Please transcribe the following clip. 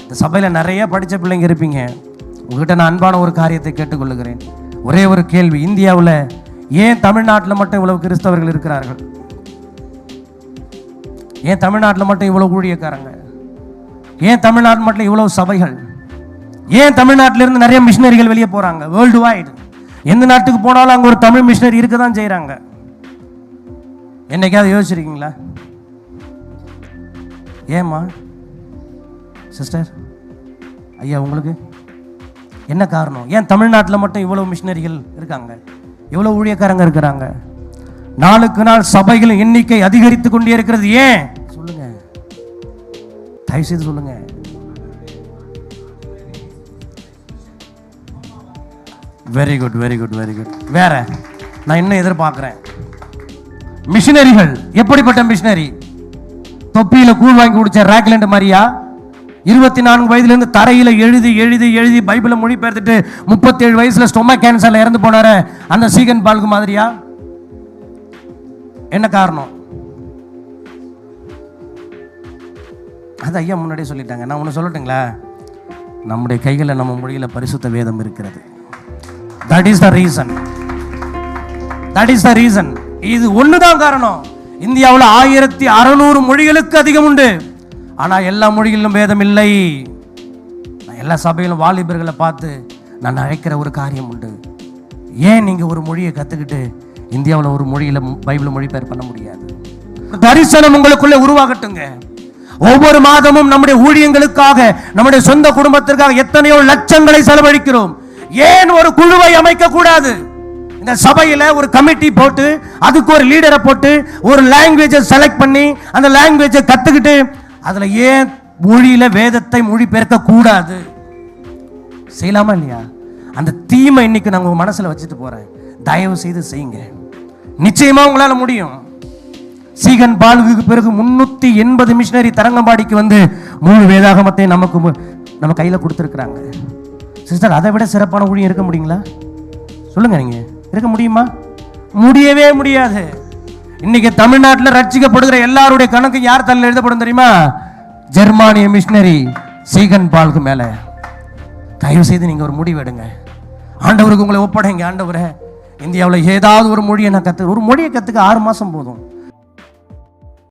இந்த சபையில் நிறைய படித்த பிள்ளைங்க இருப்பீங்க. உங்ககிட்ட நான் அன்பான ஒரு காரியத்தை கேட்டுக்கொள்ளுகிறேன். ஒரே ஒரு கேள்வி, இந்தியாவில் ஏன் தமிழ்நாட்டில் மட்டும் இவ்வளவு கிறிஸ்தவர்கள் இருக்கிறார்கள்? ஏன் தமிழ்நாட்டில் மட்டும் இவ்வளவு ஊழியக்காரங்க? ஏன் தமிழ்நாட்டில் மட்டும் இவ்வளவு சபைகள்? ஏன் தமிழ்நாட்டிலிருந்து நிறைய மிஷினரிகள் வெளியே போகிறாங்க? வேர்ல்டு வைடு எந்த நாட்டுக்கு போனாலும் அங்கே ஒரு தமிழ் மிஷினரி இருக்க தான் செய்கிறாங்க. என்னைக்காவது யோசிச்சிருக்கீங்களா? ஏம்மா சிஸ்டர், ஐயா, உங்களுக்கு என்ன காரணம்? ஏன் தமிழ்நாட்டில் மட்டும் இவ்வளவு மிஷினரிகள் இருக்காங்க, இவ்வளவு ஊழியக்காரங்க இருக்கிறாங்க? நாளுக்கு நாள் சபைகளின் எண்ணிக்கை அதிகரித்து கொண்டே இருக்கிறது. ஏன் சொல்லுங்க, தயவு செய்து சொல்லுங்க. Very good, very good, very good. வேற நான் என்ன எதிர்பார்க்கிறேன்? மிஷினரிகள் எப்படிப்பட்ட மிஷினரி? தொப்பியில கூழ் வாங்கி குடிச்ச ராக்லண்ட் மாதிரியா? 24 வயதுலேருந்து தரையில எழுதி எழுதி எழுதி பைபிளை மொழிபெயர்த்துட்டு 37 வயசுல ஸ்டொமக் கேன்சர்ல இறந்து போனார அந்த சீகன் பால்கு மாதிரியா? என்ன காரணம்? அது ஐயா முன்னாடியே சொல்லிட்டாங்க. நான் ஒன்று சொல்லட்டுங்களா? நம்முடைய கைகளில் நம்ம மொழியில பரிசுத்த வேதம் இருக்கிறது. That is the reason. That is the reason. இது ஒண்ணுதான் காரணம். இந்தியாவில் 1600 மொழிகளுக்கு அதிகம் உண்டு. ஆனா எல்லா மொழிகளிலும் வேதம் இல்லை. நான் எல்லா சபையிலும் வாலிபர்களை பார்த்து நான் அழைக்கிற ஒரு காரியம் உண்டு. ஏன் நீங்க ஒரு மொழியை கத்துக்கிட்டு இந்தியாவில் ஒரு மொழியில பைபிள் மொழிபெயர் பண்ண முடியாது? தரிசனம் உங்களுக்குள்ள உருவாகட்டுங்க. ஒவ்வொரு மாதமும் நம்முடைய ஊழியங்களுக்காக, நம்முடைய சொந்த குடும்பத்திற்காக எத்தனையோ லட்சங்களை செலவழிக்கிறோம். ஏன் ஒரு குழுவை அமைக்க கூடாது? இந்த சபையில ஒரு கமிட்டி போட்டு அதுக்கு ஒரு லீடரை போட்டு ஒரு லாங்குவேஜை செலக்ட் பண்ணி அந்த லாங்குவேஜை கத்துக்கிட்டு அதுல ஏன் மொழியில வேதத்தை மொழிபெயர்க்க கூடாது? செய்யலாமா இல்லையா? அந்த தீமை இன்னைக்கு நான் உங்க மனசுல வச்சுட்டு போறேன். தயவு செய்து செய்யுங்க. நிச்சயமா உங்களால முடியும். சீகன் பால்குக்கு பிறகு 380 மிஷினரி தரங்கம்பாடிக்கு வந்து 3 வேதாகமத்தை நம்ம கையில கொடுத்துருக்குறாங்க. சிஸ்டர், அதை விட சிறப்பான ஊழியம் இருக்க முடியுங்களா? சொல்லுங்க, நீங்க இருக்க முடியுமா? முடியவே முடியாது. இன்னைக்கு தமிழ்நாட்டில் ரட்சிக்கப்படுகிற எல்லாருடைய கணக்கு யார் தலையில் எழுதப்படும் தெரியுமா? ஜெர்மானிய மிஷினரி சீகன் பால்கு மேல. தயவு செய்து நீங்க ஒரு முடிவு எடுங்க. ஆண்டவருக்கு உங்களை ஒப்படைங்க. ஆண்டவரே, இந்தியாவில் ஏதாவது ஒரு மொழியை நான் ஒரு மொழியை கத்துக்க 6 மாசம் போதும்.